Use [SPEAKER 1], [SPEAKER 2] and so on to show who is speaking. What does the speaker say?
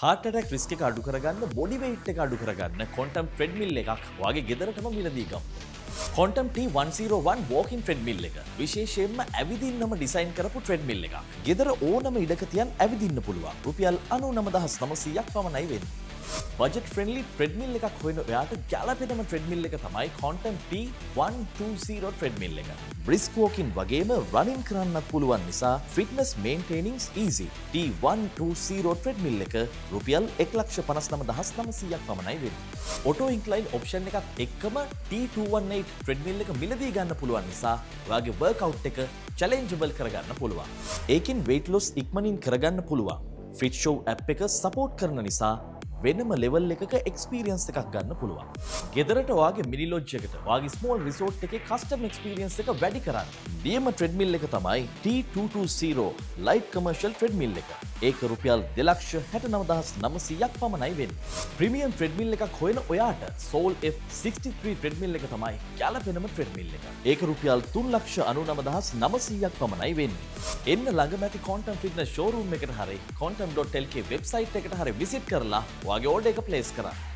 [SPEAKER 1] heart attack risk එක අඩු කරගන්න, body weight එක අඩු කරගන්න quantum treadmill එකක් වගේ ගෙදරටම මිලදී ගමු. Quantum T101 walking treadmill එක විශේෂයෙන්ම ඇවිදින්නම ඩිසයින් කරපු treadmill එකක්. ගෙදර ඕනම ඉඩක තියන් ඇවිදින්න පුළුවන්. රුපියල් 99900ක් පමණයි වෙන්නේ. Budget friendly treadmill එකක් හොයන ඔයාට ගැළපෙනම treadmill එක තමයි Quantum T120 treadmill එක. Brisk walking වගේම running කරන්නත් පුළුවන් නිසා fitness maintaining easy. T120 treadmill එක රුපියල් 159900ක් පමණයි වෙන්නේ. Auto incline option එකත් එක්කම T218 treadmill එක මිලදී ගන්න පුළුවන් නිසා ඔයාගේ workout එක challengeable කරගන්න පුළුවන්. ඒකෙන් weight loss ඉක්මනින් කරගන්න පුළුවන්. Fit Show app එක support කරන නිසා වෙනම ලෙවල් එකක එක්ස්පීරියන්ස් එකක් ගන්න පුළුවන්. ගෙදරට ඔයාගේ මිනි ලොජ් එකට ඔයාගේ ස්මෝල් රිසෝට් එකේ කස්ටම් එක්ස්පීරියන්ස් එක වැඩි කරන්න. නියම ට්‍රෙඩ්මිල් එක තමයි T220 ලයිට් කමර්ෂල් ට්‍රෙඩ්මිල් එක. ඒක රුපියල් 269900ක් පමණයි වෙන්නේ. ප්‍රීමියම් ට්‍රෙඩ්මිල් එකක් හොයන ඔයාට Soul F63 ට්‍රෙඩ්මිල් එක තමයි ගැළපෙනම ට්‍රෙඩ්මිල් එක. ඒක රුපියල් 399900ක් පමණයි වෙන්නේ. එන්න ළඟම ඇති Quantum Fitness showroom එකට හරි quantum.lk වෙබ්සයිට් එකට හරි විසිට් කරලා ඔයාගේ ඕඩර් එක ප්ලේස් කරන්න.